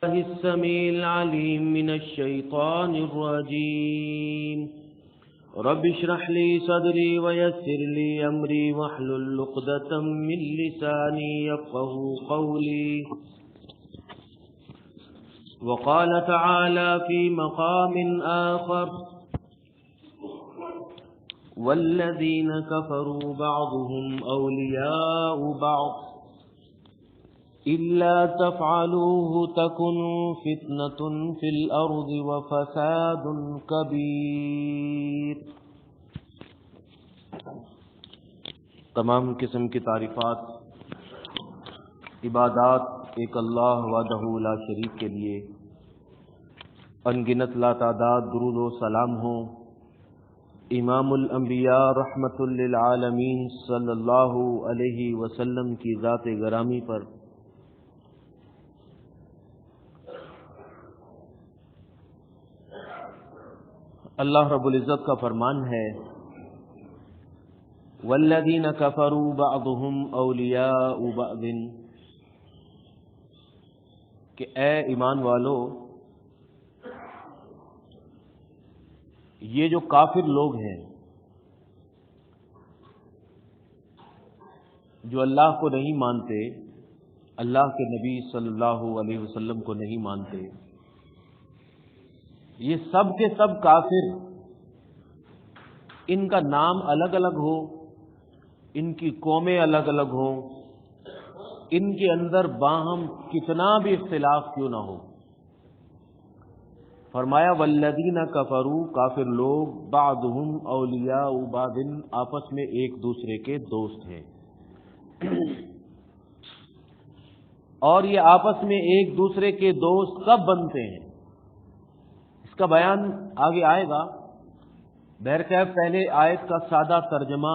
السميع العليم من الشيطان الرجيم رب اشرح لي صدري ويسر لي أمري واحلل عقدة من لساني يفقهوا قولي. وقال تعالى في مقام آخر والذين كفروا بعضهم أولياء بعض إلا تفعلوه تكن فتنة في الأرض وفساد كبير. تمام قسم کی تعریفات، عبادات ایک اللہ وحدہ لا شریک کے لیے، ان گنت لا تعداد درود و سلام ہوں امام الانبیاء رحمت للعالمین صلی اللہ علیہ وسلم کی ذات گرامی پر. اللہ رب العزت کا فرمان ہے والذین کفروا بعضهم اولیاء بعض، کہ اے ایمان والو، یہ جو کافر لوگ ہیں جو اللہ کو نہیں مانتے، اللہ کے نبی صلی اللہ علیہ وسلم کو نہیں مانتے، یہ سب کے سب کافر، ان کا نام الگ الگ ہو، ان کی قومیں الگ الگ ہوں، ان کے اندر باہم کتنا بھی اختلاف کیوں نہ ہو، فرمایا والذین کفروا، کافر لوگ، بعضهم اولیاء بعض، آپس میں ایک دوسرے کے دوست ہیں. اور یہ آپس میں ایک دوسرے کے دوست کب بنتے ہیں اس کا بیان آگے آئے گا. بہرکیف پہلے آیت کا سادہ ترجمہ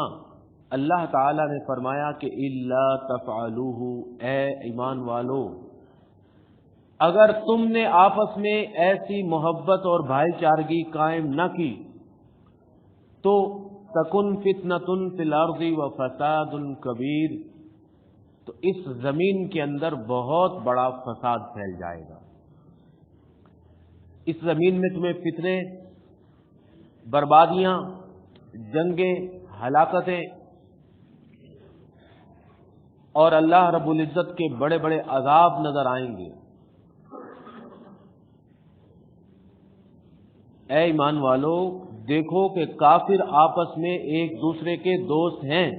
اللہ تعالی نے فرمایا کہ الا تفعلوہ، اے ایمان والو، اگر تم نے آپس میں ایسی محبت اور بھائی چارگی قائم نہ کی تو تکن فتنۃ فی الارض وفساد کبیر، تو اس زمین کے اندر بہت بڑا فساد پھیل جائے گا. اس زمین میں تمہیں فتنے، بربادیاں، جنگیں، ہلاکتیں اور اللہ رب العزت کے بڑے بڑے عذاب نظر آئیں گے. اے ایمان والو، دیکھو کہ کافر آپس میں ایک دوسرے کے دوست ہیں.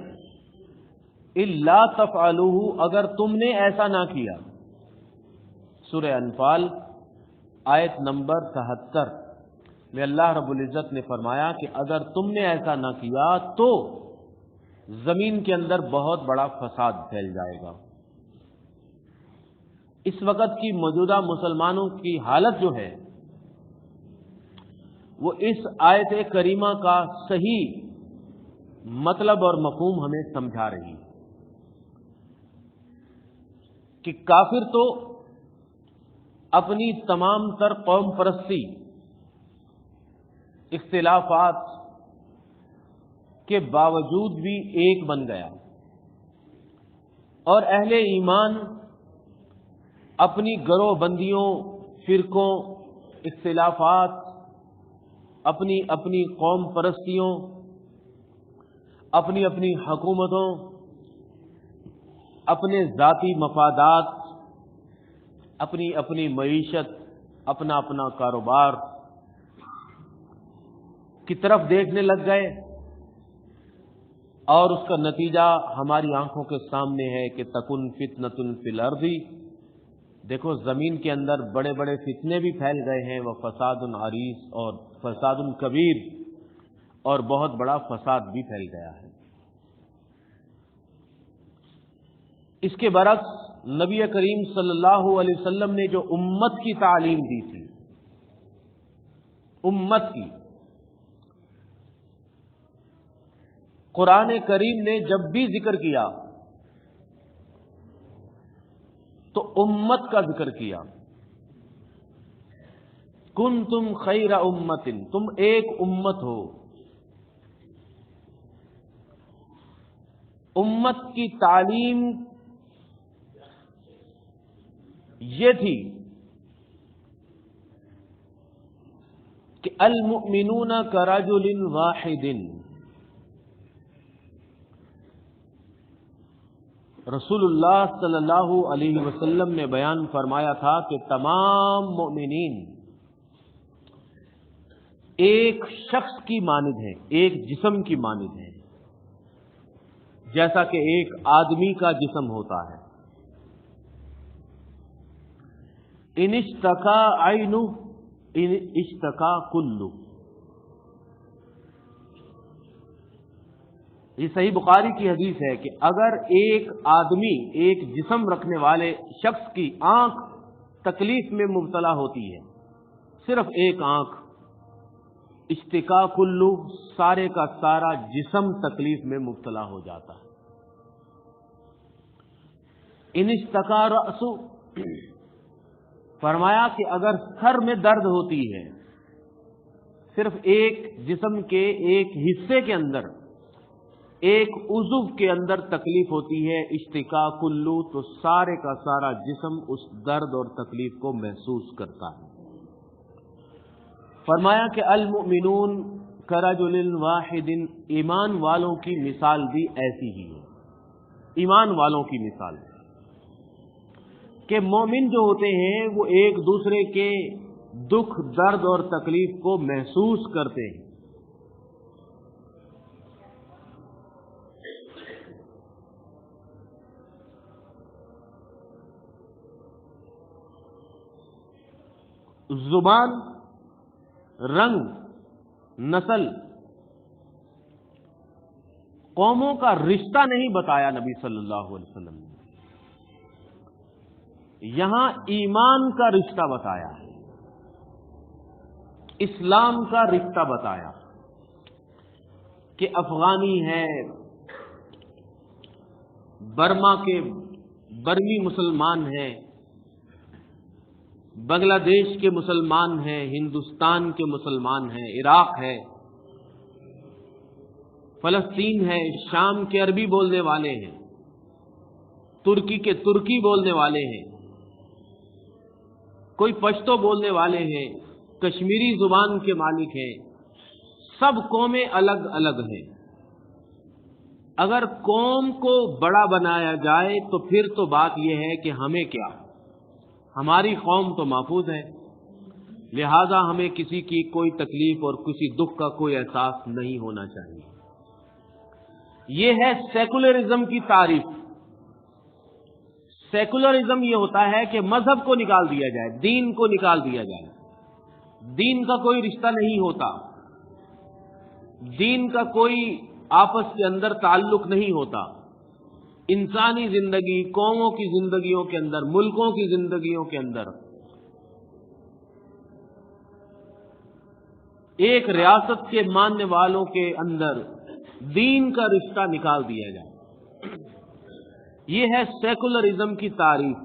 الا تفعلوہ، اگر تم نے ایسا نہ کیا. سورہ انفال آیت نمبر 73 میں اللہ رب العزت نے فرمایا کہ اگر تم نے ایسا نہ کیا تو زمین کے اندر بہت بڑا فساد پھیل جائے گا. اس وقت کی موجودہ مسلمانوں کی حالت جو ہے وہ اس آیت کریمہ کا صحیح مطلب اور مفہوم ہمیں سمجھا رہی ہے کہ کافر تو اپنی تمام تر قوم پرستی، اختلافات کے باوجود بھی ایک بن گیا، اور اہل ایمان اپنی گروہ بندیوں، فرقوں، اختلافات، اپنی اپنی قوم پرستیوں، اپنی اپنی حکومتوں، اپنے ذاتی مفادات، اپنی اپنی معیشت، اپنا اپنا کاروبار کی طرف دیکھنے لگ گئے، اور اس کا نتیجہ ہماری آنکھوں کے سامنے ہے کہ تکن فتنۃ فی الارض، دیکھو زمین کے اندر بڑے بڑے فتنے بھی پھیل گئے ہیں، وہ فساد عریض اور فساد کبیر، اور بہت بڑا فساد بھی پھیل گیا ہے. اس کے برعکس نبی کریم صلی اللہ علیہ وسلم نے جو امت کی تعلیم دی تھی، امت کی، قرآن کریم نے جب بھی ذکر کیا تو امت کا ذکر کیا. کنتم خیر امت، تم ایک امت ہو. امت کی تعلیم یہ تھی کہ المؤمنون کرجل واحد، رسول اللہ صلی اللہ علیہ وسلم نے بیان فرمایا تھا کہ تمام مومنین ایک شخص کی مانند ہیں، ایک جسم کی مانند ہیں، جیسا کہ ایک آدمی کا جسم ہوتا ہے۔ ان اشتکا عین ان اشتکا کل، یہ صحیح بخاری کی حدیث ہے کہ اگر ایک آدمی، ایک جسم رکھنے والے شخص کی آنکھ تکلیف میں مبتلا ہوتی ہے، صرف ایک آنکھ، اشتکا کلو، سارے کا سارا جسم تکلیف میں مبتلا ہو جاتا ہے۔ ان اشتکا رأس، فرمایا کہ اگر سر میں درد ہوتی ہے، صرف ایک جسم کے ایک حصے کے اندر، ایک عضو کے اندر تکلیف ہوتی ہے، اشتکا کلو، تو سارے کا سارا جسم اس درد اور تکلیف کو محسوس کرتا ہے۔ فرمایا کہ المؤمنون کرجل واحد، ایمان والوں کی مثال بھی ایسی ہی ہے، ایمان والوں کی مثال کہ مومن جو ہوتے ہیں وہ ایک دوسرے کے دکھ، درد اور تکلیف کو محسوس کرتے ہیں۔ زبان، رنگ، نسل، قوموں کا رشتہ نہیں بتایا نبی صلی اللہ علیہ وسلم نے، یہاں ایمان کا رشتہ بتایا ہے، اسلام کا رشتہ بتایا کہ افغانی ہے، برما کے برمی مسلمان ہیں، بنگلہ دیش کے مسلمان ہیں، ہندوستان کے مسلمان ہیں، عراق ہے، فلسطین ہے، شام کے عربی بولنے والے ہیں، ترکی کے ترکی بولنے والے ہیں، کوئی پشتو بولنے والے ہیں، کشمیری زبان کے مالک ہیں، سب قومیں الگ الگ ہیں۔ اگر قوم کو بڑا بنایا جائے تو پھر تو بات یہ ہے کہ ہمیں کیا، ہماری قوم تو محفوظ ہے، لہذا ہمیں کسی کی کوئی تکلیف اور کسی دکھ کا کوئی احساس نہیں ہونا چاہیے۔ یہ ہے سیکولرزم کی تعریف۔ سیکولرزم یہ ہوتا ہے کہ مذہب کو نکال دیا جائے، دین کو نکال دیا جائے، دین کا کوئی رشتہ نہیں ہوتا، دین کا کوئی آپس کے اندر تعلق نہیں ہوتا، انسانی زندگی، قوموں کی زندگیوں کے اندر، ملکوں کی زندگیوں کے اندر ایک ریاست کے ماننے والوں کے اندر دین کا رشتہ نکال دیا جائے۔ یہ ہے سیکولرزم کی تعریف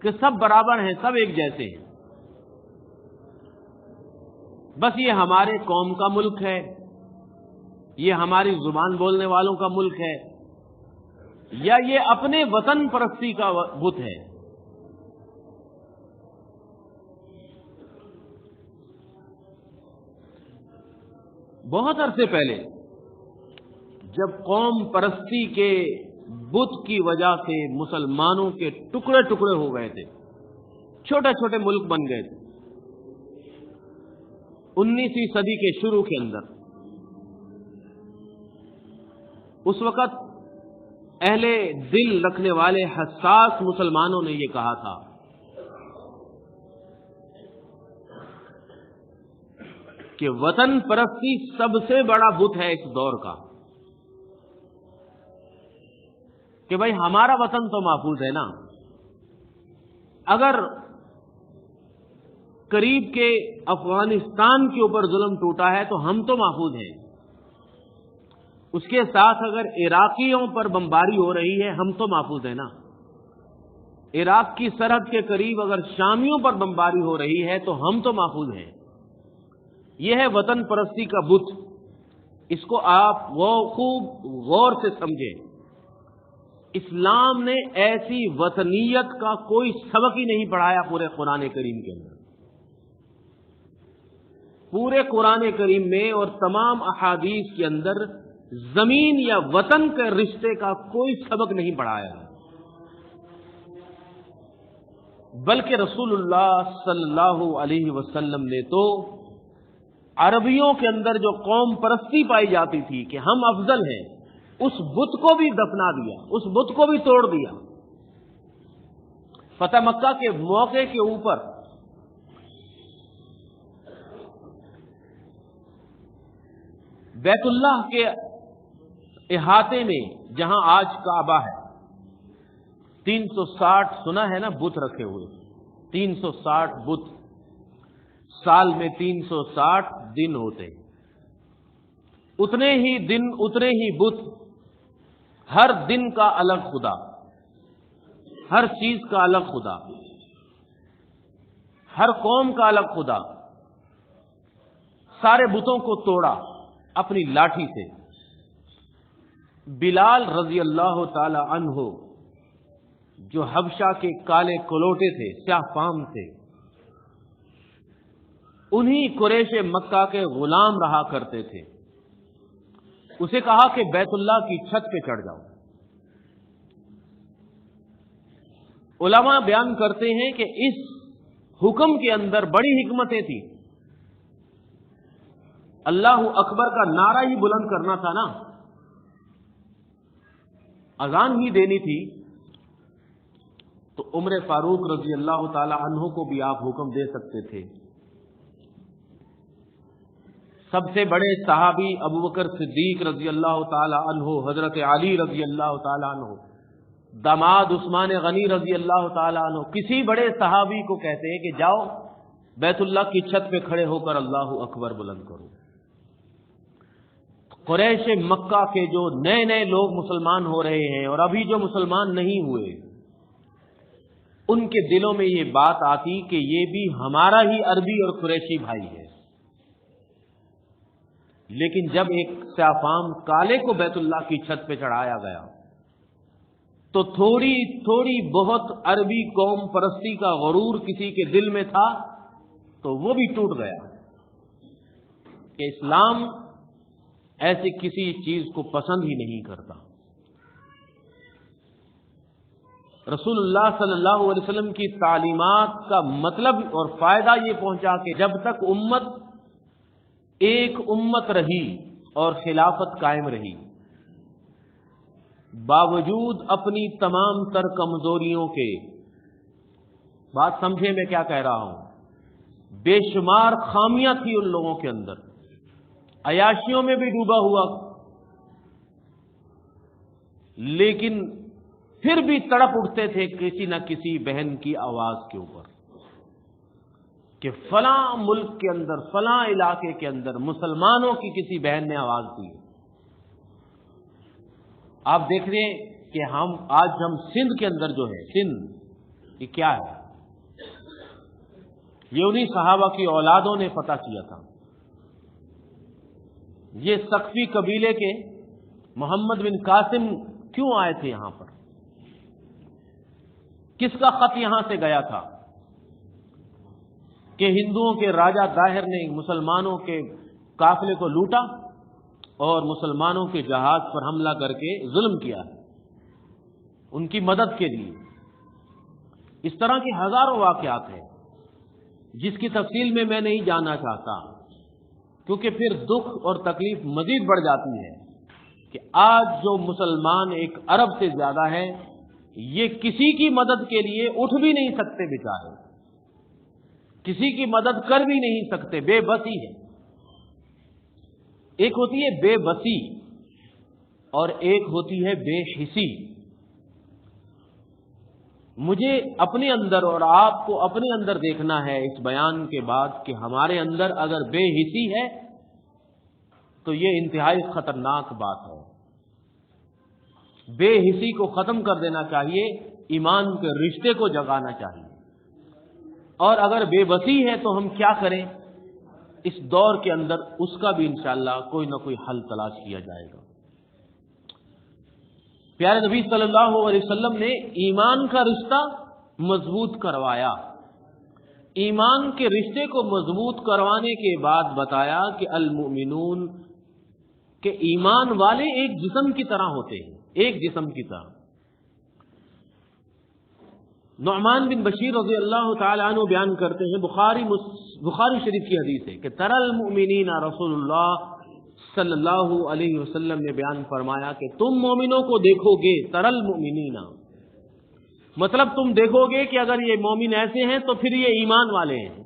کہ سب برابر ہیں، سب ایک جیسے ہیں، بس یہ ہمارے قوم کا ملک ہے، یہ ہماری زبان بولنے والوں کا ملک ہے، یا یہ اپنے وطن پرستی کا بت ہے۔ بہت عرصے پہلے جب قوم پرستی کے بت کی وجہ سے مسلمانوں کے ٹکڑے ٹکڑے ہو گئے تھے، چھوٹے چھوٹے ملک بن گئے تھے، 19ویں صدی کے شروع کے اندر، اس وقت اہل دل رکھنے والے حساس مسلمانوں نے یہ کہا تھا کہ وطن پرستی سب سے بڑا بت ہے اس دور کا، کہ بھائی ہمارا وطن تو محفوظ ہے نا، اگر قریب کے افغانستان کے اوپر ظلم ٹوٹا ہے تو ہم تو محفوظ ہیں، اس کے ساتھ اگر عراقیوں پر بمباری ہو رہی ہے ہم تو محفوظ ہیں نا، عراق کی سرحد کے قریب اگر شامیوں پر بمباری ہو رہی ہے تو ہم تو محفوظ ہیں۔ یہ ہے وطن پرستی کا بت، اس کو آپ خوب غور سے سمجھیں۔ اسلام نے ایسی وطنیت کا کوئی سبق ہی نہیں پڑھایا پورے قرآن کریم کے اندر۔ پورے قرآن کریم میں اور تمام احادیث کے اندر زمین یا وطن کے رشتے کا کوئی سبق نہیں پڑھایا ہے، بلکہ رسول اللہ صلی اللہ علیہ وسلم نے تو عربیوں کے اندر جو قوم پرستی پائی جاتی تھی کہ ہم افضل ہیں، اس بت کو بھی دفنا دیا، اس بت کو بھی توڑ دیا۔ فتح مکہ کے موقع کے اوپر بیت اللہ کے احاطے میں جہاں آج کعبہ ہے 360 سنا ہے نا بت رکھے ہوئے، 360 بت، سال میں 360 دن ہوتے، اتنے ہی دن اتنے ہی بت، ہر دن کا الگ خدا، ہر چیز کا الگ خدا، ہر قوم کا الگ خدا۔ سارے بتوں کو توڑا اپنی لاٹھی سے۔ بلال رضی اللہ تعالی عنہ جو حبشہ کے کالے کلوٹے تھے، سیاہ فام تھے، انہی قریش مکہ کے غلام رہا کرتے تھے، اسے کہا کہ بیت اللہ کی چھت پہ چڑھ جاؤ۔ علماء بیان کرتے ہیں کہ اس حکم کے اندر بڑی حکمتیں تھیں۔ اللہ اکبر کا نعرہ ہی بلند کرنا تھا نا، اذان ہی دینی تھی، تو عمر فاروق رضی اللہ تعالی عنہ کو بھی آپ حکم دے سکتے تھے۔ سب سے بڑے صحابی ابوبکر صدیق رضی اللہ تعالی عنہ، حضرت علی رضی اللہ تعالی عنہ، داماد عثمان غنی رضی اللہ تعالی عنہ، کسی بڑے صحابی کو کہتے ہیں کہ جاؤ بیت اللہ کی چھت پہ کھڑے ہو کر اللہ اکبر بلند کرو۔ قریش مکہ کے جو نئے نئے لوگ مسلمان ہو رہے ہیں اور ابھی جو مسلمان نہیں ہوئے، ان کے دلوں میں یہ بات آتی کہ یہ بھی ہمارا ہی عربی اور قریشی بھائی ہے، لیکن جب ایک سیافام کالے کو بیت اللہ کی چھت پہ چڑھایا گیا تو تھوڑی تھوڑی بہت عربی قوم پرستی کا غرور کسی کے دل میں تھا تو وہ بھی ٹوٹ گیا کہ اسلام ایسی کسی چیز کو پسند ہی نہیں کرتا۔ رسول اللہ صلی اللہ علیہ وسلم کی تعلیمات کا مطلب اور فائدہ یہ پہنچا کہ جب تک امت ایک امت رہی اور خلافت قائم رہی، باوجود اپنی تمام تر کمزوریوں کے، بات سمجھے میں کیا کہہ رہا ہوں، بے شمار خامیاں تھی ان لوگوں کے اندر، عیاشیوں میں بھی ڈوبا ہوا، لیکن پھر بھی تڑپ اٹھتے تھے کسی نہ کسی بہن کی آواز کے اوپر کہ فلاں ملک کے اندر، فلاں علاقے کے اندر مسلمانوں کی کسی بہن نے آواز دی۔ آپ دیکھ رہے ہیں کہ آج ہم سندھ کے اندر جو ہے، سندھ یہ کیا ہے، یہ انہی صحابہ کی اولادوں نے فتح کیا تھا۔ یہ سقفی قبیلے کے محمد بن قاسم کیوں آئے تھے یہاں پر؟ کس کا خط یہاں سے گیا تھا کہ ہندوؤں کے راجہ طاہر نے مسلمانوں کے قافلے کو لوٹا اور مسلمانوں کے جہاز پر حملہ کر کے ظلم کیا ہے ان کی مدد کے لیے۔ اس طرح کے ہزاروں واقعات ہیں جس کی تفصیل میں نہیں جانا چاہتا، کیونکہ پھر دکھ اور تکلیف مزید بڑھ جاتی ہے کہ آج جو مسلمان ایک ارب سے زیادہ ہے، یہ کسی کی مدد کے لیے اٹھ بھی نہیں سکتے بیچارے، کسی کی مدد کر بھی نہیں سکتے، بے بسی ہے۔ ایک ہوتی ہے بے بسی اور ایک ہوتی ہے بے حسی۔ مجھے اپنے اندر اور آپ کو اپنے اندر دیکھنا ہے اس بیان کے بعد کہ ہمارے اندر اگر بے حسی ہے تو یہ انتہائی خطرناک بات ہے۔ بے حسی کو ختم کر دینا چاہیے، ایمان کے رشتے کو جگانا چاہیے۔ اور اگر بے بسی ہے تو ہم کیا کریں اس دور کے اندر، اس کا بھی انشاءاللہ کوئی نہ کوئی حل تلاش کیا جائے گا۔ پیارے نبی صلی اللہ علیہ وسلم نے ایمان کا رشتہ مضبوط کروایا، ایمان کے رشتے کو مضبوط کروانے کے بعد بتایا کہ المؤمنون کہ ایمان والے ایک جسم کی طرح ہوتے ہیں، ایک جسم کی طرح۔ نعمان بن بشیر رضی اللہ تعالی عنہ بیان کرتے ہیں، بخاری شریف کی حدیث ہے کہ تری المؤمنین، رسول اللہ صلی اللہ علیہ وسلم نے بیان فرمایا کہ تم مومنوں کو دیکھو گے، تری المؤمنین، مطلب تم دیکھو گے کہ اگر یہ مومن ایسے ہیں تو پھر یہ ایمان والے ہیں،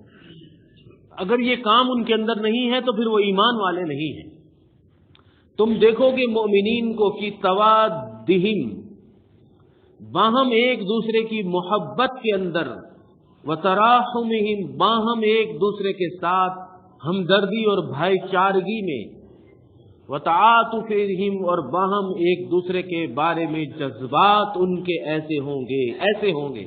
اگر یہ کام ان کے اندر نہیں ہے تو پھر وہ ایمان والے نہیں ہیں۔ تم دیکھو گے مومنین کو کہ توادہم، باہم ایک دوسرے کی محبت کے اندر، وتراحمہم، باہم ایک دوسرے کے ساتھ ہمدردی اور بھائی چارگی میں، وتعاطفہم، اور باہم ایک دوسرے کے بارے میں جذبات ان کے ایسے ہوں گے،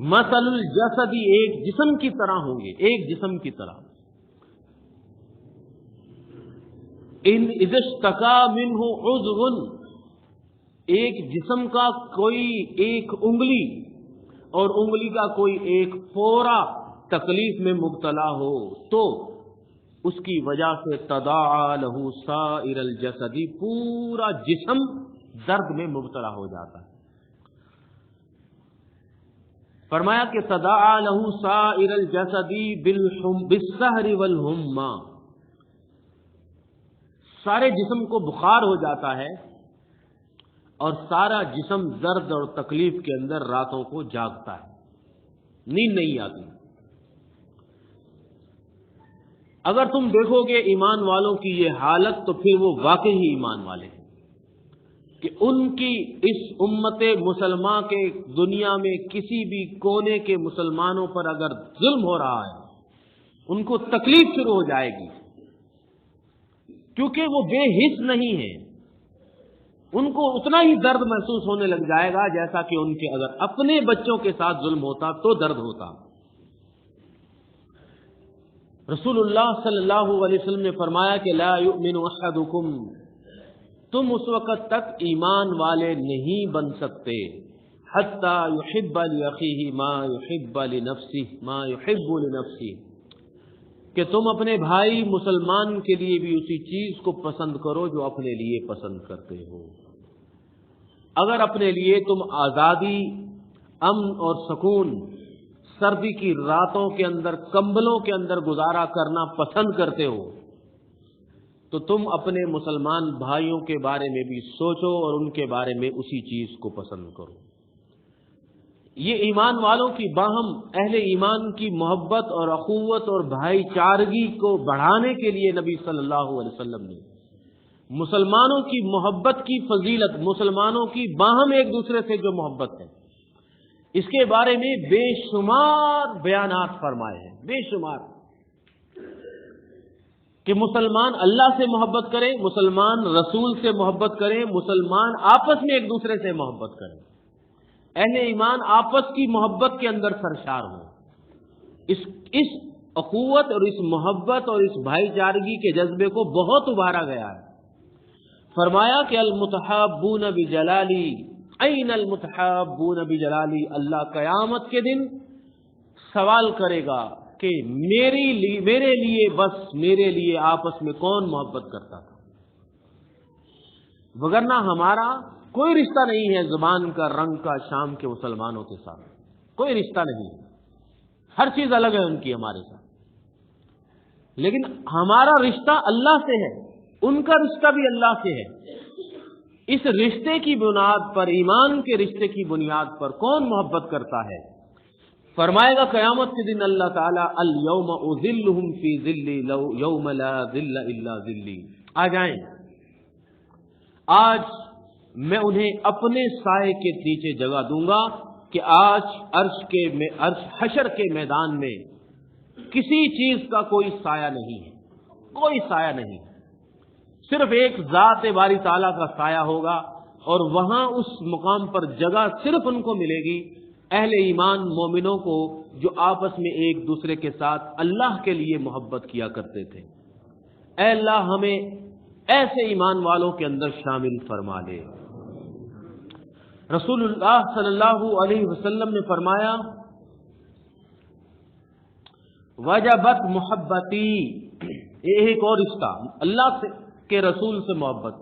مثل الجسد، ایک جسم کی طرح ہوں گے، ایک جسم کی طرح۔ ان اذا اشتکا منہ عضو، ایک جسم کا کوئی ایک انگلی اور انگلی کا کوئی ایک پورا تکلیف میں مبتلا ہو تو اس کی وجہ سے تداعی لہ سائر الجسد، پورا جسم درد میں مبتلا ہو جاتا ہے۔ فرمایا کہ تداعی لہ سائر الجسد بالسہر والحمى، سارے جسم کو بخار ہو جاتا ہے اور سارا جسم درد اور تکلیف کے اندر راتوں کو جاگتا ہے، نیند نہیں آتی۔ اگر تم دیکھو گے ایمان والوں کی یہ حالت تو پھر وہ واقعی ہی ایمان والے ہیں کہ ان کی اس امت مسلمہ کے دنیا میں کسی بھی کونے کے مسلمانوں پر اگر ظلم ہو رہا ہے ان کو تکلیف شروع ہو جائے گی، کیونکہ وہ بے حس نہیں ہیں، ان کو اتنا ہی درد محسوس ہونے لگ جائے گا جیسا کہ ان کے اگر اپنے بچوں کے ساتھ ظلم ہوتا تو درد ہوتا۔ رسول اللہ صلی اللہ علیہ وسلم نے فرمایا کہ لا یؤمن احدکم، تم اس وقت تک ایمان والے نہیں بن سکتے حتی یحب لاخیہ ما یحب لنفسہ، ما یحب لنفسہ، کہ تم اپنے بھائی مسلمان کے لیے بھی اسی چیز کو پسند کرو جو اپنے لیے پسند کرتے ہو۔ اگر اپنے لیے تم آزادی، امن اور سکون، سردی کی راتوں کے اندر کمبلوں کے اندر گزارا کرنا پسند کرتے ہو تو تم اپنے مسلمان بھائیوں کے بارے میں بھی سوچو اور ان کے بارے میں اسی چیز کو پسند کرو۔ یہ ایمان والوں کی باہم اہل ایمان کی محبت اور اخوت اور بھائی چارگی کو بڑھانے کے لیے نبی صلی اللہ علیہ وسلم نے مسلمانوں کی محبت کی فضیلت، مسلمانوں کی باہم ایک دوسرے سے جو محبت ہے، اس کے بارے میں بے شمار بیانات فرمائے ہیں، بے شمار، کہ مسلمان اللہ سے محبت کریں، مسلمان رسول سے محبت کریں، مسلمان آپس میں ایک دوسرے سے محبت کریں، اہل ایمان آپس کی محبت کے اندر سرشار ہوں۔ اس اخوت اور اس محبت اور اس بھائی چارگی کے جذبے کو بہت ابھارا گیا ہے۔ فرمایا کہ المتحابون بجلالی، این المتحابون بجلالی، اللہ قیامت کے دن سوال کرے گا کہ میرے لیے آپس میں کون محبت کرتا تھا، وگرنہ ہمارا کوئی رشتہ نہیں ہے زبان کا، رنگ کا، شام کے مسلمانوں کے ساتھ کوئی رشتہ نہیں ہے، ہر چیز الگ ہے ان کی ہمارے ساتھ، لیکن ہمارا رشتہ اللہ سے ہے، ان کا رشتہ بھی اللہ سے ہے۔ اس رشتے کی بنیاد پر، ایمان کے رشتے کی بنیاد پر کون محبت کرتا ہے؟ فرمائے گا قیامت کے دن اللہ تعالیٰ الیوم اذلہم فی ذلی یوم لا ذل الا ذلی، آ جائیں، آج میں انہیں اپنے سائے کے نیچے جگہ دوں گا کہ آج عرش حشر کے میدان میں کسی چیز کا کوئی سایہ نہیں ہے، کوئی سایہ نہیں، صرف ایک ذات باری تعالیٰ کا سایہ ہوگا، اور وہاں اس مقام پر جگہ صرف ان کو ملے گی اہل ایمان مومنوں کو جو آپس میں ایک دوسرے کے ساتھ اللہ کے لیے محبت کیا کرتے تھے۔ اے اللہ ہمیں ایسے ایمان والوں کے اندر شامل فرما دے۔ رسول اللہ صلی اللہ علیہ وسلم نے فرمایا وجبت محبتی، یہ ایک اور رشتہ اللہ کے رسول سے محبت۔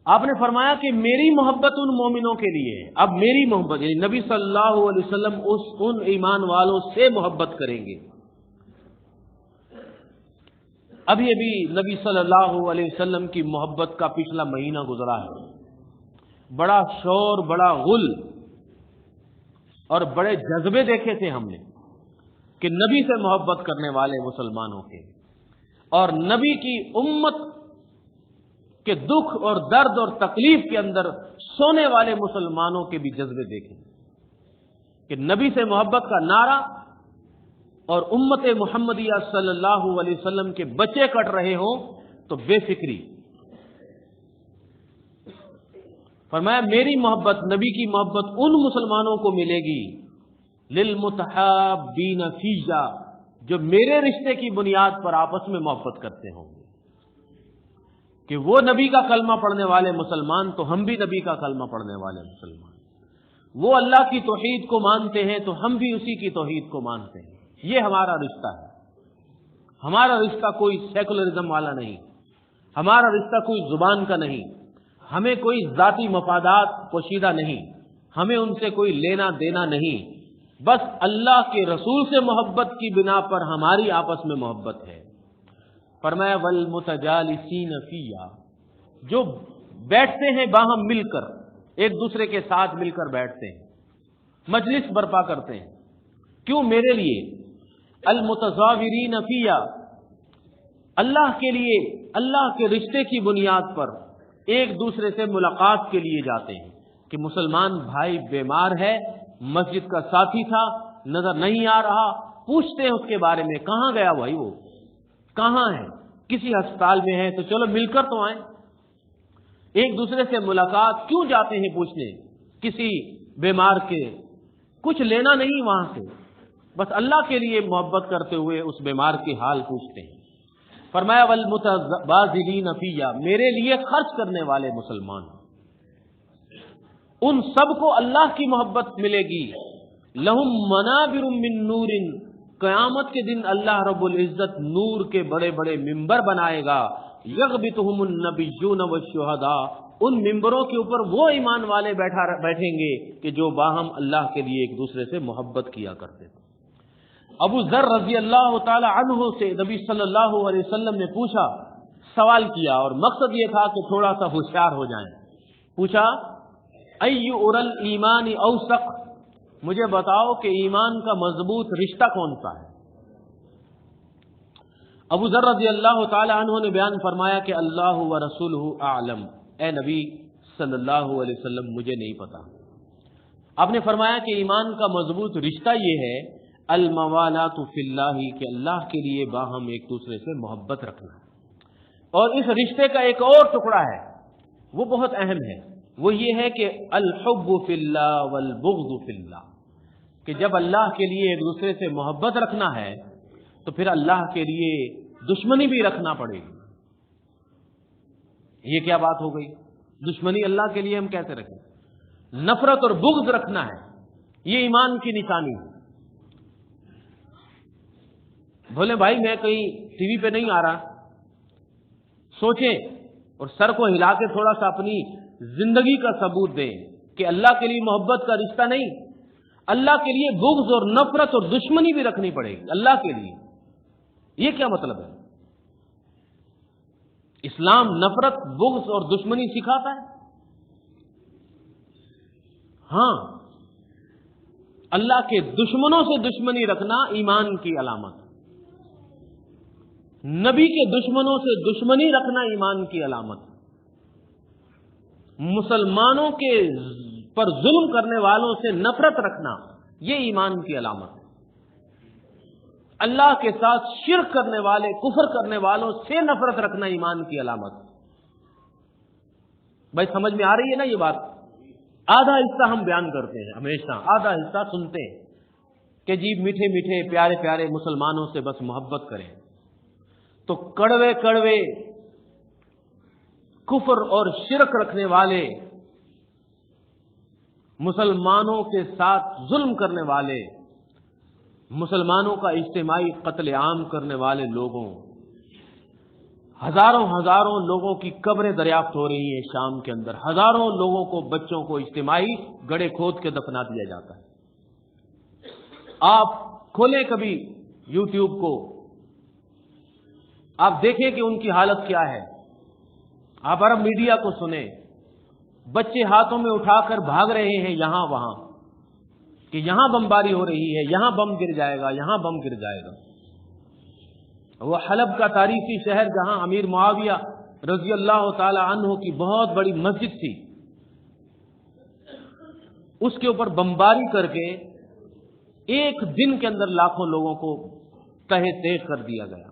آپ نے فرمایا کہ میری محبت ان مومنوں کے لیے ہے، اب میری محبت یعنی نبی صلی اللہ علیہ وسلم ان ایمان والوں سے محبت کریں گے۔ ابھی نبی صلی اللہ علیہ وسلم کی محبت کا پچھلا مہینہ گزرا ہے، بڑا شور، بڑا غل اور بڑے جذبے دیکھے تھے ہم نے کہ نبی سے محبت کرنے والے مسلمانوں کے، اور نبی کی امت کہ دکھ اور درد اور تکلیف کے اندر سونے والے مسلمانوں کے بھی جذبے دیکھیں کہ نبی سے محبت کا نعرہ اور امت محمدیہ صلی اللہ علیہ وسلم کے بچے کٹ رہے ہوں تو بے فکری۔ فرمایا میری محبت، نبی کی محبت ان مسلمانوں کو ملے گی للمتحابین فیہ، جو میرے رشتے کی بنیاد پر آپس میں محبت کرتے ہوں گے، کہ وہ نبی کا کلمہ پڑھنے والے مسلمان تو ہم بھی نبی کا کلمہ پڑھنے والے مسلمان، وہ اللہ کی توحید کو مانتے ہیں تو ہم بھی اسی کی توحید کو مانتے ہیں۔ یہ ہمارا رشتہ ہے، ہمارا رشتہ کوئی سیکولرزم والا نہیں، ہمارا رشتہ کوئی زبان کا نہیں، ہمیں کوئی ذاتی مفادات پوشیدہ نہیں، ہمیں ان سے کوئی لینا دینا نہیں، بس اللہ کے رسول سے محبت کی بنا پر ہماری آپس میں محبت ہے۔ فرمایا والمتجالسین فیہ، جو بیٹھتے ہیں باہم مل کر، ایک دوسرے کے ساتھ مل کر بیٹھتے ہیں، مجلس برپا کرتے ہیں، کیوں؟ میرے لیے۔ المتظاہرین فیہ، اللہ کے لیے، اللہ کے رشتے کی بنیاد پر ایک دوسرے سے ملاقات کے لیے جاتے ہیں کہ مسلمان بھائی بیمار ہے، مسجد کا ساتھی تھا، نظر نہیں آ رہا، پوچھتے ہیں اس کے بارے میں، کہاں گیا بھائی، وہ کہاں ہے؟ کسی ہسپتال میں ہے تو چلو مل کر تو آئیں۔ ایک دوسرے سے ملاقات کیوں جاتے ہیں پوچھنے؟ کسی بیمار کے، کچھ لینا نہیں وہاں سے، بس اللہ کے لیے محبت کرتے ہوئے اس بیمار کے حال پوچھتے ہیں۔ فرمایا والمتبادلین فیہ، میرے لیے خرچ کرنے والے مسلمان، ان سب کو اللہ کی محبت ملے گی۔ لہم منابر من نور، قیامت کے دن اللہ رب العزت نور کے بڑے بڑے ممبر بنائے گا۔ یغبطہم النبیون والشہداء، ان ممبروں کے اوپر وہ ایمان والے بیٹھیں گے کہ جو باہم اللہ کے لیے ایک دوسرے سے محبت کیا کرتے تھے۔ ابو ذر رضی اللہ تعالی عنہ سے نبی صلی اللہ علیہ وسلم نے پوچھا، سوال کیا، اور مقصد یہ تھا کہ تھوڑا سا ہوشیار ہو جائیں۔ پوچھا ای ارل ایمان اوثق، مجھے بتاؤ کہ ایمان کا مضبوط رشتہ کون سا ہے؟ ابو ذر رضی اللہ تعالی عنہ نے بیان فرمایا کہ اللہ و رسولہ اعلم، اے نبی صلی اللہ علیہ وسلم مجھے نہیں پتا۔ آپ نے فرمایا کہ ایمان کا مضبوط رشتہ یہ ہے الموالات فی اللہ، کہ اللہ کے لیے باہم ایک دوسرے سے محبت رکھنا ہے۔ اور اس رشتے کا ایک اور ٹکڑا ہے، وہ بہت اہم ہے، وہ یہ ہے کہ الحب فی اللہ والبغض فی اللہ، کہ جب اللہ کے لیے ایک دوسرے سے محبت رکھنا ہے تو پھر اللہ کے لیے دشمنی بھی رکھنا پڑے گی۔ یہ کیا بات ہو گئی؟ دشمنی اللہ کے لیے ہم کیسے رکھیں؟ نفرت اور بغض رکھنا ہے، یہ ایمان کی نشانی ہے۔ بولے بھائی میں کہیں ٹی وی پہ نہیں آ رہا، سوچیں اور سر کو ہلا کے تھوڑا سا اپنی زندگی کا ثبوت دیں کہ اللہ کے لیے محبت کا رشتہ نہیں، اللہ کے لیے بغض اور نفرت اور دشمنی بھی رکھنی پڑے گی اللہ کے لیے۔ یہ کیا مطلب ہے؟ اسلام نفرت، بغض اور دشمنی سکھاتا ہے؟ ہاں، اللہ کے دشمنوں سے دشمنی رکھنا ایمان کی علامت، نبی کے دشمنوں سے دشمنی رکھنا ایمان کی علامت، مسلمانوں کے پر ظلم کرنے والوں سے نفرت رکھنا یہ ایمان کی علامت ہے، اللہ کے ساتھ شرک کرنے والے، کفر کرنے والوں سے نفرت رکھنا ایمان کی علامت۔ بھائی سمجھ میں آ رہی ہے نا یہ بات؟ آدھا حصہ ہم بیان کرتے ہیں ہمیشہ، آدھا حصہ سنتے ہیں کہ جی میٹھے میٹھے پیارے پیارے مسلمانوں سے بس محبت کریں، تو کڑوے کڑوے کفر اور شرک رکھنے والے، مسلمانوں کے ساتھ ظلم کرنے والے، مسلمانوں کا اجتماعی قتل عام کرنے والے لوگوں، ہزاروں ہزاروں لوگوں کی قبریں دریافت ہو رہی ہیں شام کے اندر، ہزاروں لوگوں کو، بچوں کو اجتماعی گڑھے کھود کے دفنا دیا جاتا ہے۔ آپ کھولیں کبھی یوٹیوب کو، آپ دیکھیں کہ ان کی حالت کیا ہے، آپ عرب میڈیا کو سنیں، بچے ہاتھوں میں اٹھا کر بھاگ رہے ہیں یہاں وہاں کہ یہاں بمباری ہو رہی ہے، یہاں بم گر جائے گا، یہاں بم گر جائے گا۔ وہ حلب کا تاریخی شہر جہاں امیر معاویہ رضی اللہ تعالی عنہ کی بہت بڑی مسجد تھی، اس کے اوپر بمباری کر کے ایک دن کے اندر لاکھوں لوگوں کو تہہ تیغ کر دیا گیا۔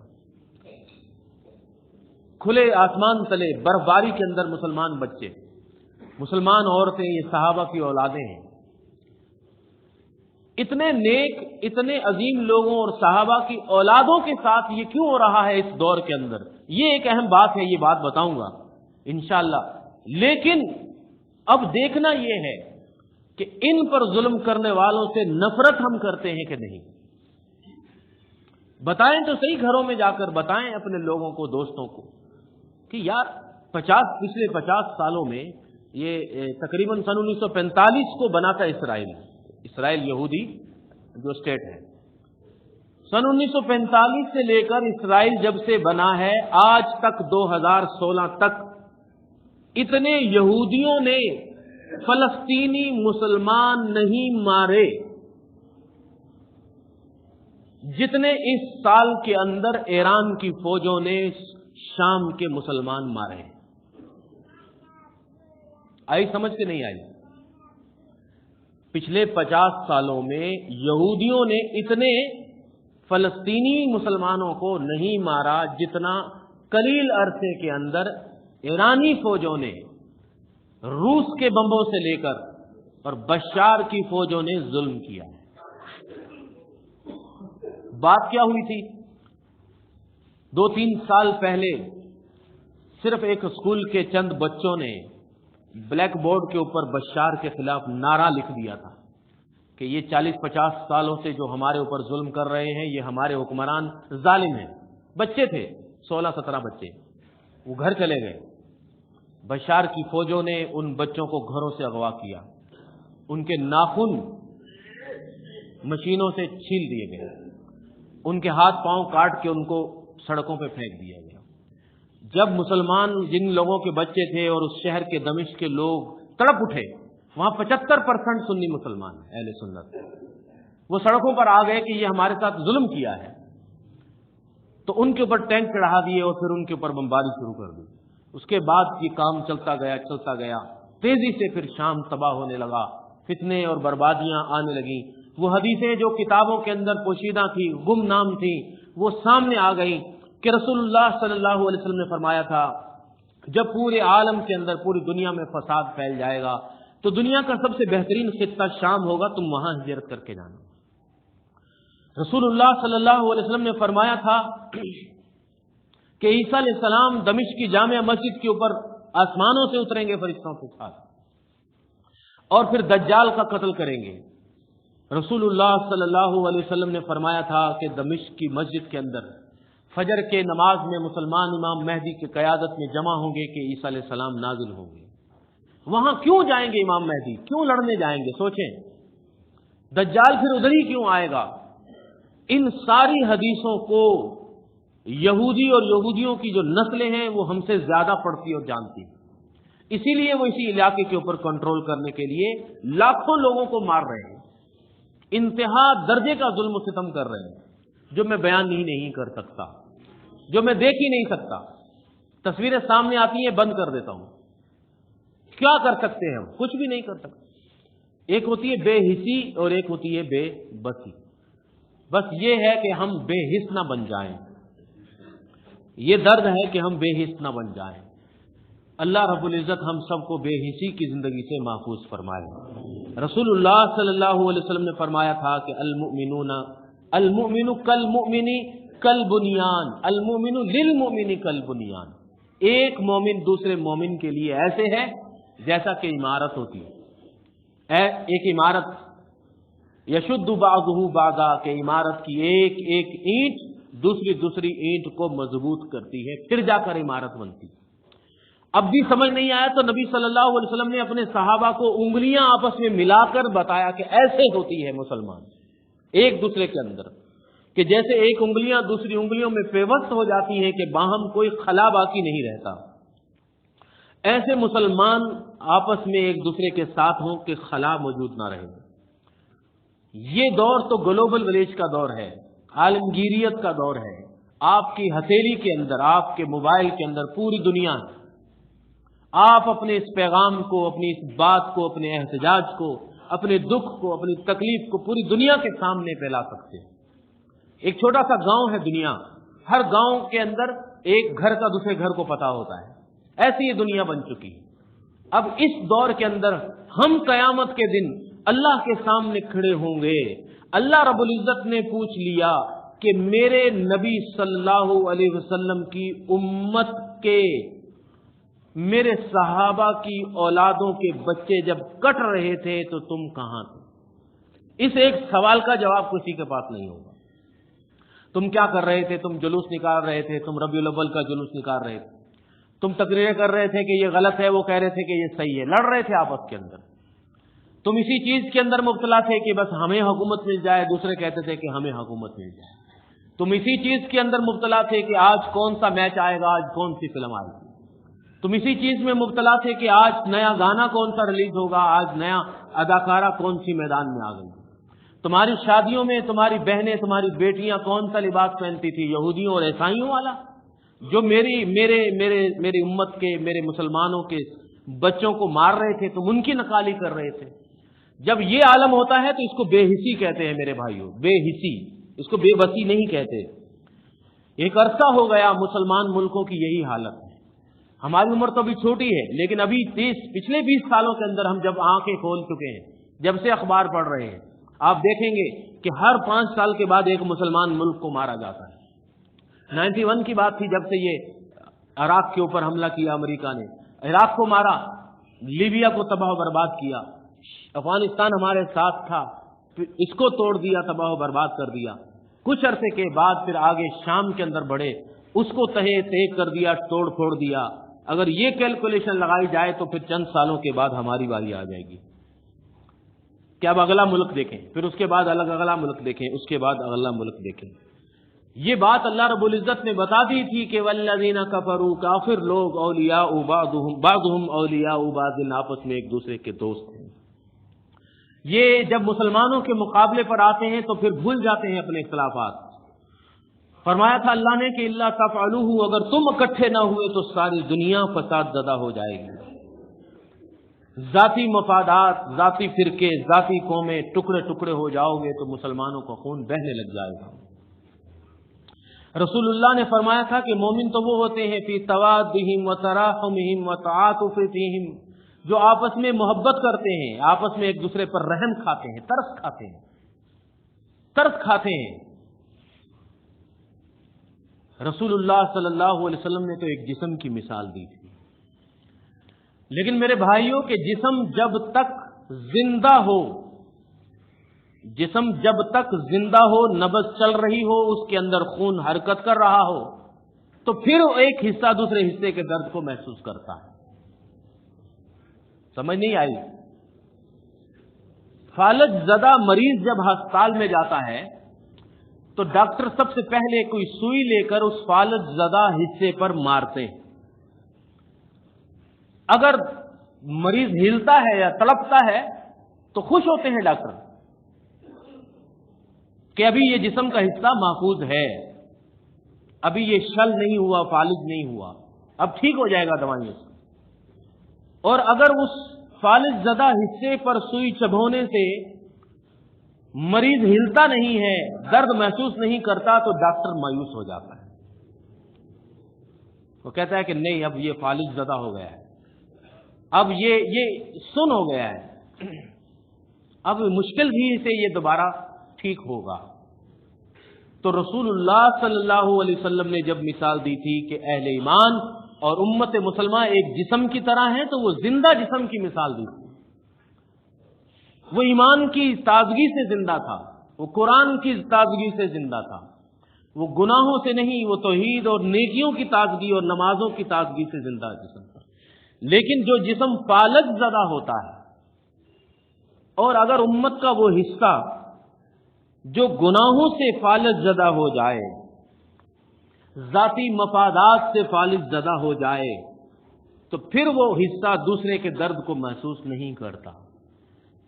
کھلے آسمان تلے برف باری کے اندر مسلمان بچے، مسلمان عورتیں، یہ صحابہ کی اولادیں ہیں۔ اتنے نیک، اتنے عظیم لوگوں اور صحابہ کی اولادوں کے ساتھ یہ کیوں ہو رہا ہے اس دور کے اندر؟ یہ ایک اہم بات ہے، یہ بات بتاؤں گا انشاءاللہ۔ لیکن اب دیکھنا یہ ہے کہ ان پر ظلم کرنے والوں سے نفرت ہم کرتے ہیں کہ نہیں؟ بتائیں تو صحیح، گھروں میں جا کر بتائیں اپنے لوگوں کو، دوستوں کو کہ یار پچھلے 50 سالوں میں یہ تقریباً سن 1945 کو بنا تھا اسرائیل یہودی جو اسٹیٹ ہے، سن 1945 سے لے کر اسرائیل جب سے بنا ہے آج تک 2016 تک اتنے یہودیوں نے فلسطینی مسلمان نہیں مارے جتنے اس سال کے اندر ایران کی فوجوں نے شام کے مسلمان مارے ہیں۔ آئی سمجھ کے نہیں آئی؟ پچھلے 50 سالوں میں یہودیوں نے اتنے فلسطینی مسلمانوں کو نہیں مارا جتنا قلیل عرصے کے اندر ایرانی فوجوں نے روس کے بمبوں سے لے کر اور بشار کی فوجوں نے ظلم کیا ہے۔ بات کیا ہوئی تھی؟ 2-3 سال پہلے صرف ایک اسکول کے چند بچوں نے بلیک بورڈ کے اوپر بشار کے خلاف نعرہ لکھ دیا تھا کہ یہ 40-50 سالوں سے جو ہمارے اوپر ظلم کر رہے ہیں، یہ ہمارے حکمران ظالم ہیں۔ بچے تھے، 16-17 بچے، وہ گھر چلے گئے۔ بشار کی فوجوں نے ان بچوں کو گھروں سے اغوا کیا، ان کے ناخن مشینوں سے چھیل دیے گئے، ان کے ہاتھ پاؤں کاٹ کے ان کو سڑکوں پہ پھینک دیا گیا۔ جب مسلمان جن لوگوں کے بچے تھے اور اس شہر کے دمشق کے لوگ تڑپ اٹھے، وہاں 75% سنی مسلمان ہیں، اہل سنت، وہ سڑکوں پر آ گئے کہ یہ ہمارے ساتھ ظلم کیا ہے، تو ان کے اوپر ٹینک چڑھا دیے اور پھر ان کے اوپر بمباری شروع کر دی۔ اس کے بعد یہ کام چلتا گیا، تیزی سے پھر شام تباہ ہونے لگا، فتنے اور بربادیاں آنے لگیں۔ وہ حدیثیں جو کتابوں کے اندر پوشیدہ تھی، گمنام تھی، وہ سامنے آ گئی کہ رسول اللہ صلی اللہ علیہ وسلم نے فرمایا تھا جب پورے عالم کے اندر، پوری دنیا میں فساد پھیل جائے گا تو دنیا کا سب سے بہترین خطہ شام ہوگا، تم وہاں ہجرت کر کے جانا۔ رسول اللہ صلی اللہ علیہ وسلم نے فرمایا تھا کہ عیسیٰ علیہ السلام دمشق کی جامع مسجد کے اوپر آسمانوں سے اتریں گے فرشتوں کے ساتھ اور پھر دجال کا قتل کریں گے۔ رسول اللہ صلی اللہ علیہ وسلم نے فرمایا تھا کہ دمشق کی مسجد کے اندر فجر کے نماز میں مسلمان امام مہدی کی قیادت میں جمع ہوں گے کہ عیسیٰ علیہ السلام نازل ہوں گے۔ وہاں کیوں جائیں گے امام مہدی؟ کیوں لڑنے جائیں گے؟ سوچیں، دجال پھر ادھر ہی کیوں آئے گا؟ ان ساری حدیثوں کو یہودی اور یہودیوں کی جو نسلیں ہیں وہ ہم سے زیادہ پڑھتی اور جانتی، اسی لیے وہ اسی علاقے کے اوپر کنٹرول کرنے کے لیے لاکھوں لوگوں کو مار رہے ہیں، انتہا درجے کا ظلم و ستم کر رہے ہیں جو میں بیان ہی نہیں کر سکتا، جو میں دیکھ ہی نہیں سکتا۔ تصویریں سامنے آتی ہیں، بند کر دیتا ہوں۔ کیا کر سکتے ہیں ہم؟ کچھ بھی نہیں کر سکتے۔ ایک ہوتی ہے بے حسی اور ایک ہوتی ہے بے بسی۔ بس یہ ہے کہ ہم بے حس نہ بن جائیں، یہ درد ہے کہ ہم بے حس نہ بن جائیں۔ اللہ رب العزت ہم سب کو بے حسی کی زندگی سے محفوظ فرمائے۔ رسول اللہ صلی اللہ علیہ وسلم نے فرمایا تھا کہ المؤمن کالمؤمن کالبنیان، المؤمن للمؤمن کالبنیان، ایک مومن دوسرے مومن کے لیے ایسے ہے جیسا کہ عمارت ہوتی ہے۔ ایک عمارت یشد بعضہ بعضا، کہ عمارت کی ایک ایک اینٹ دوسری اینٹ کو مضبوط کرتی ہے، پھر جا کر عمارت بنتی۔ اب بھی سمجھ نہیں آیا تو نبی صلی اللہ علیہ وسلم نے اپنے صحابہ کو انگلیاں آپس میں ملا کر بتایا کہ ایسے ہوتی ہے مسلمان ایک دوسرے کے اندر، کہ جیسے ایک انگلیاں دوسری انگلیوں میں پیوست ہو جاتی ہیں کہ باہم کوئی خلا باقی نہیں رہتا، ایسے مسلمان آپس میں ایک دوسرے کے ساتھ ہوں کہ خلا موجود نہ رہے۔ یہ دور تو گلوبل ولیج کا دور ہے، عالمگیریت کا دور ہے۔ آپ کی ہتھیلی کے اندر، آپ کے موبائل کے اندر پوری دنیا ہے۔ آپ اپنے اس پیغام کو، اپنی اس بات کو، اپنے احتجاج کو، اپنے دکھ کو، اپنی تکلیف کو پوری دنیا کے سامنے پھیلا سکتے ہیں۔ ایک چھوٹا سا گاؤں ہے دنیا، ہر گاؤں کے اندر ایک گھر کا دوسرے گھر کو پتہ ہوتا ہے، ایسی یہ دنیا بن چکی ہے۔ اب اس دور کے اندر ہم قیامت کے دن اللہ کے سامنے کھڑے ہوں گے۔ اللہ رب العزت نے پوچھ لیا کہ میرے نبی صلی اللہ علیہ وسلم کی امت کے، میرے صحابہ کی اولادوں کے بچے جب کٹ رہے تھے تو تم کہاں تھے؟ اس ایک سوال کا جواب کسی کے پاس نہیں ہوگا۔ تم کیا کر رہے تھے؟ تم جلوس نکال رہے تھے، تم ربیع الاول کا جلوس نکال رہے تھے، تم تقریریں کر رہے تھے کہ یہ غلط ہے، وہ کہہ رہے تھے کہ یہ صحیح ہے، لڑ رہے تھے آپس کے اندر۔ تم اسی چیز کے اندر مبتلا تھے کہ بس ہمیں حکومت مل جائے، دوسرے کہتے تھے کہ ہمیں حکومت مل جائے۔ تم اسی چیز کے اندر مبتلا تھے کہ آج کون سا میچ آئے گا، آج کون سی فلم آئے گی۔ تم اسی چیز میں مبتلا تھے کہ آج نیا گانا کون سا ریلیز ہوگا، آج نیا اداکارہ کون سی میدان میں آ گئی۔ تمہاری شادیوں میں تمہاری بہنیں، تمہاری بیٹیاں کون سا لباس پہنتی تھی، یہودیوں اور عیسائیوں والا، جو میری امت کے، میرے مسلمانوں کے بچوں کو مار رہے تھے، تم ان کی نکالی کر رہے تھے۔ جب یہ عالم ہوتا ہے تو اس کو بے حسی کہتے ہیں میرے بھائیوں، بے حسی، اس کو بے بسی نہیں کہتے۔ ایک عرصہ ہو گیا مسلمان ملکوں کی یہی حالت ہے۔ ہماری عمر تو ابھی چھوٹی ہے، لیکن ابھی پچھلے 20 سالوں کے اندر ہم جب آنکھیں کھول چکے ہیں، جب سے اخبار پڑھ رہے ہیں، آپ دیکھیں گے کہ ہر 5 سال کے بعد ایک مسلمان ملک کو مارا جاتا ہے۔ 91 کی بات تھی جب سے یہ عراق کے اوپر حملہ کیا امریکہ نے، عراق کو مارا، لیبیا کو تباہ و برباد کیا، افغانستان ہمارے ساتھ تھا، اس کو توڑ دیا، تباہ و برباد کر دیا۔ کچھ عرصے کے بعد پھر آگے شام کے اندر بڑھے، اس کو تہے تیگ کر دیا، توڑ پھوڑ دیا۔ اگر یہ کیلکولیشن لگائی جائے تو پھر چند سالوں کے بعد ہماری باری آ جائے گی کہ اب اگلا ملک دیکھیں، پھر اس کے بعد اگلا ملک دیکھیں، اس کے بعد اگلا ملک دیکھیں۔ یہ بات اللہ رب العزت نے بتا دی تھی کہ والذین کفروا، کافر لوگ، اولیاء بعضهم اولیاء بعض، آپس میں ایک دوسرے کے دوست ہیں۔ یہ جب مسلمانوں کے مقابلے پر آتے ہیں تو پھر بھول جاتے ہیں اپنے اختلافات۔ فرمایا تھا اللہ نے کہ الا تفعلوہ، اگر تم اکٹھے نہ ہوئے تو ساری دنیا فساد زدہ ہو جائے گی۔ ذاتی مفادات، ذاتی فرقے، ذاتی قومیں ٹکڑے ٹکڑے ہو جاؤ گے تو مسلمانوں کا خون بہنے لگ جائے گا۔ رسول اللہ نے فرمایا تھا کہ مومن تو وہ ہوتے ہیں فی توادہم وتراحمہم وتعاطفہم، جو آپس میں محبت کرتے ہیں، آپس میں ایک دوسرے پر رحم کھاتے ہیں، ترس کھاتے ہیں۔ رسول اللہ صلی اللہ علیہ وسلم نے تو ایک جسم کی مثال دی تھی، لیکن میرے بھائیوں کے جسم جب تک زندہ ہو، جسم جب تک زندہ ہو، نبض چل رہی ہو، اس کے اندر خون حرکت کر رہا ہو، تو پھر ایک حصہ دوسرے حصے کے درد کو محسوس کرتا ہے۔ سمجھ نہیں آئی؟ فالج زدہ مریض جب ہسپتال میں جاتا ہے تو ڈاکٹر سب سے پہلے کوئی سوئی لے کر اس فالج زدہ حصے پر مارتے ہیں۔ اگر مریض ہلتا ہے یا تڑپتا ہے تو خوش ہوتے ہیں ڈاکٹر کہ ابھی یہ جسم کا حصہ محفوظ ہے، ابھی یہ شل نہیں ہوا، فالج نہیں ہوا، اب ٹھیک ہو جائے گا دوائیوں سے۔ اور اگر اس فالج زدہ حصے پر سوئی چبھونے سے مریض ہلتا نہیں ہے، درد محسوس نہیں کرتا، تو ڈاکٹر مایوس ہو جاتا ہے۔ وہ کہتا ہے کہ نہیں، اب یہ فالج زدہ ہو گیا ہے، اب یہ سن ہو گیا ہے، اب مشکل بھی سے یہ دوبارہ ٹھیک ہوگا۔ تو رسول اللہ صلی اللہ علیہ وسلم نے جب مثال دی تھی کہ اہل ایمان اور امت مسلمہ ایک جسم کی طرح ہیں، تو وہ زندہ جسم کی مثال دی تھی۔ وہ ایمان کی تازگی سے زندہ تھا، وہ قرآن کی تازگی سے زندہ تھا، وہ گناہوں سے نہیں، وہ توحید اور نیکیوں کی تازگی اور نمازوں کی تازگی سے زندہ جسم تھا۔ لیکن جو جسم فالج زدہ ہوتا ہے، اور اگر امت کا وہ حصہ جو گناہوں سے فالج زدہ ہو جائے، ذاتی مفادات سے فالج زدہ ہو جائے، تو پھر وہ حصہ دوسرے کے درد کو محسوس نہیں کرتا۔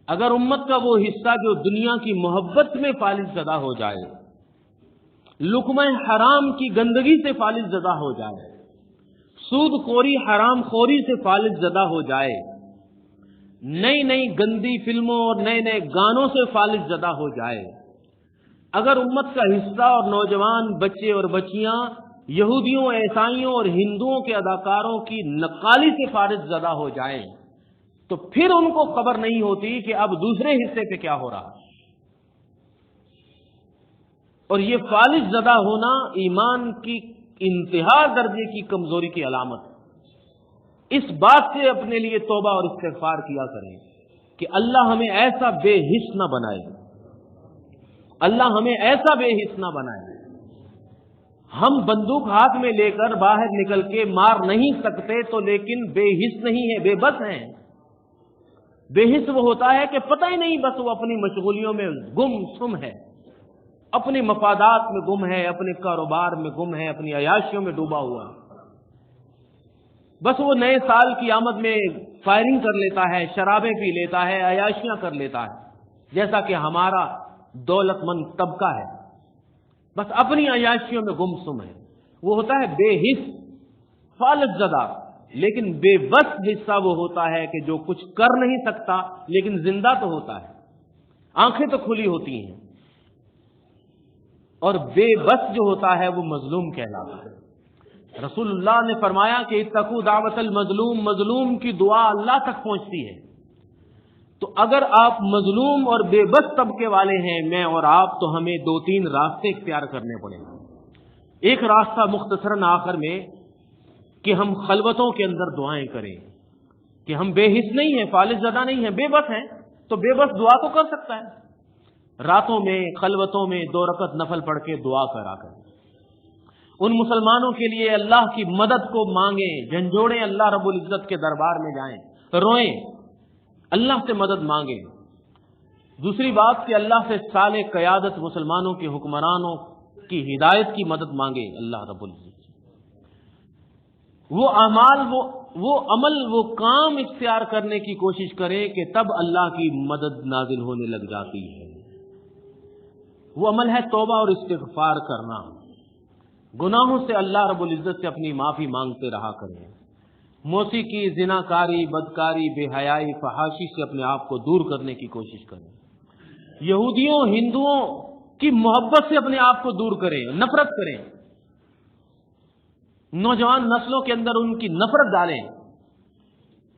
اگر امت کا وہ حصہ جو دنیا کی محبت میں فالج زدہ ہو جائے، لقمہ حرام کی گندگی سے فالج زدہ ہو جائے، سود خوری حرام خوری سے فالج زدہ ہو جائے، نئی نئی گندی فلموں اور نئے نئے گانوں سے فالج زدہ ہو جائے، اگر امت کا حصہ اور نوجوان بچے اور بچیاں یہودیوں، عیسائیوں اور ہندوؤں کے اداکاروں کی نقالی سے فالج زدہ ہو جائیں، تو پھر ان کو خبر نہیں ہوتی کہ اب دوسرے حصے پہ کیا ہو رہا ہے۔ اور یہ فالج زدہ ہونا ایمان کی انتہا درجے کی کمزوری کی علامت ہے۔ اس بات سے اپنے لیے توبہ اور استغفار کیا کریں کہ اللہ ہمیں ایسا بے حس نہ بنائے، اللہ ہمیں ایسا بے حس نہ بنائے۔ ہم بندوق ہاتھ میں لے کر باہر نکل کے مار نہیں سکتے تو لیکن بے حس نہیں ہے، بے بس ہیں۔ بے حس وہ ہوتا ہے کہ پتہ ہی نہیں، بس وہ اپنی مشغولیوں میں گم سم ہے، اپنے مفادات میں گم ہے، اپنے کاروبار میں گم ہے، اپنی عیاشیوں میں ڈوبا ہوا ہے۔ بس وہ نئے سال کی آمد میں فائرنگ کر لیتا ہے، شرابیں پی لیتا ہے، عیاشیاں کر لیتا ہے، جیسا کہ ہمارا دولت مند طبقہ ہے، بس اپنی عیاشیوں میں گم سم ہے۔ وہ ہوتا ہے بے حس، فالج زدہ۔ لیکن بے بس حصہ وہ ہوتا ہے کہ جو کچھ کر نہیں سکتا لیکن زندہ تو ہوتا ہے، آنکھیں تو کھلی ہوتی ہیں، اور بے بس جو ہوتا ہے وہ مظلوم کہلاتا ہے۔ رسول اللہ نے فرمایا کہ اتقوا دعوت المظلوم، مظلوم کی دعا اللہ تک پہنچتی ہے۔ تو اگر آپ مظلوم اور بے بس طبقے والے ہیں، میں اور آپ، تو ہمیں دو تین راستے اختیار کرنے پڑیں گے۔ ایک راستہ مختصراً آخر میں کہ ہم خلوتوں کے اندر دعائیں کریں، کہ ہم بے حس نہیں ہیں، فالج زدہ نہیں ہیں، بے بس ہیں، تو بے بس دعا تو کر سکتا ہے۔ راتوں میں خلوتوں میں 2 رکعت نفل پڑھ کے دعا کرا کریں، ان مسلمانوں کے لیے اللہ کی مدد کو مانگیں، جھنجھوڑیں، اللہ رب العزت کے دربار میں جائیں، روئیں، اللہ سے مدد مانگیں۔ دوسری بات کہ اللہ سے صالح قیادت، مسلمانوں کے حکمرانوں کی ہدایت کی مدد مانگیں اللہ رب العزت۔ وہ اعمال، وہ عمل، وہ کام اختیار کرنے کی کوشش کریں کہ تب اللہ کی مدد نازل ہونے لگ جاتی ہے۔ وہ عمل ہے توبہ اور استغفار کرنا، گناہوں سے اللہ رب العزت سے اپنی معافی مانگتے رہا کریں، موسیقی، زناکاری، بدکاری، بے حیائی، فحاشی سے اپنے آپ کو دور کرنے کی کوشش کریں، یہودیوں، ہندوؤں کی محبت سے اپنے آپ کو دور کریں، نفرت کریں، نوجوان نسلوں کے اندر ان کی نفرت ڈالیں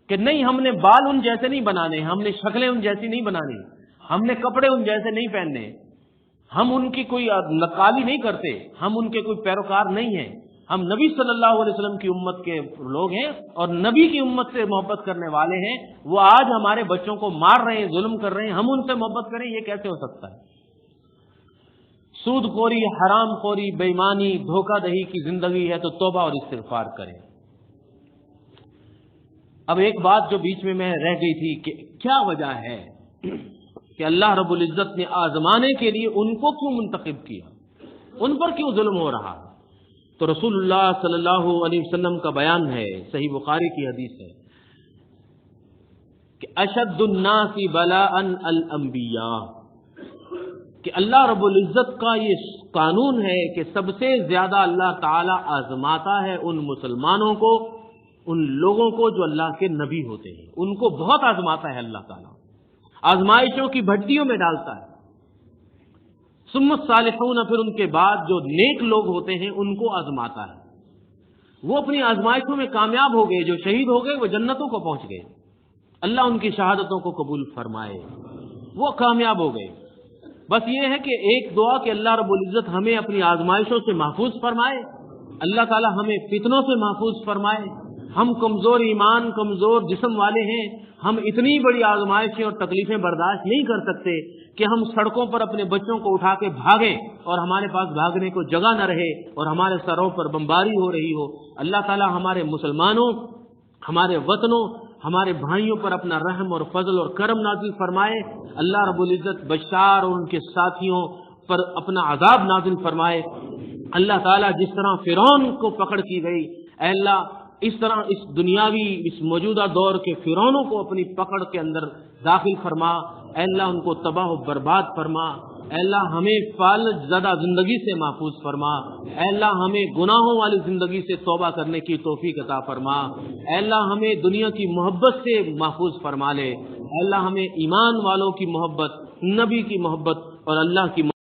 کہ نہیں، ہم نے بال ان جیسے نہیں بنانے، ہم نے شکلیں ان جیسی نہیں بنانی، ہم نے کپڑے ان جیسے نہیں پہننے، ہم ان کی کوئی نقالی نہیں کرتے، ہم ان کے کوئی پیروکار نہیں ہیں، ہم نبی صلی اللہ علیہ وسلم کی امت کے لوگ ہیں اور نبی کی امت سے محبت کرنے والے ہیں۔ وہ آج ہمارے بچوں کو مار رہے ہیں، ظلم کر رہے ہیں، ہم ان سے محبت کریں، یہ کیسے ہو سکتا ہے؟ سود خوری، حرام خوری، بے ایمانی، دھوکہ دہی کی زندگی ہے، تو توبہ اور استغفار کریں۔ اب ایک بات جو بیچ میں رہ گئی تھی کہ کیا وجہ ہے کہ اللہ رب العزت نے آزمانے کے لیے ان کو کیوں منتخب کیا، ان پر کیوں ظلم ہو رہا؟ تو رسول اللہ صلی اللہ علیہ وسلم کا بیان ہے، صحیح بخاری کی حدیث ہے کہ اشد الناس بلاء الانبیاء، کہ اللہ رب العزت کا یہ قانون ہے کہ سب سے زیادہ اللہ تعالی آزماتا ہے ان مسلمانوں کو، ان لوگوں کو جو اللہ کے نبی ہوتے ہیں، ان کو بہت آزماتا ہے اللہ تعالیٰ، آزمائشوں کی بھٹیوں میں ڈالتا ہے۔ ثم الصالحون، پھر ان کے بعد جو نیک لوگ ہوتے ہیں ان کو آزماتا ہے، وہ اپنی آزمائشوں میں کامیاب ہو گئے، جو شہید ہو گئے وہ جنتوں کو پہنچ گئے، اللہ ان کی شہادتوں کو قبول فرمائے، وہ کامیاب ہو گئے۔ بس یہ ہے کہ ایک دعا کہ اللہ رب العزت ہمیں اپنی آزمائشوں سے محفوظ فرمائے، اللہ تعالی ہمیں فتنوں سے محفوظ فرمائے۔ ہم کمزور ایمان، کمزور جسم والے ہیں، ہم اتنی بڑی آزمائشیں اور تکلیفیں برداشت نہیں کر سکتے کہ ہم سڑکوں پر اپنے بچوں کو اٹھا کے بھاگیں اور ہمارے پاس بھاگنے کو جگہ نہ رہے اور ہمارے سروں پر بمباری ہو رہی ہو۔ اللہ تعالیٰ ہمارے مسلمانوں، ہمارے وطنوں، ہمارے بھائیوں پر اپنا رحم اور فضل اور کرم نازل فرمائے۔ اللہ رب العزت بشار اور ان کے ساتھیوں پر اپنا عذاب نازل فرمائے۔ اللہ تعالیٰ جس طرح فرعون کو پکڑ کی گئی، اے اللہ اس طرح اس دنیاوی اس موجودہ دور کے فرعونوں کو اپنی پکڑ کے اندر داخل فرما۔ اے اللہ ان کو تباہ و برباد فرما۔ اے اللہ ہمیں فالج زدہ زندگی سے محفوظ فرما۔ اے اللہ ہمیں گناہوں والی زندگی سے توبہ کرنے کی توفیق عطا فرما۔ اے اللہ ہمیں دنیا کی محبت سے محفوظ فرما لے۔ اے اللہ ہمیں ایمان والوں کی محبت، نبی کی محبت اور اللہ کی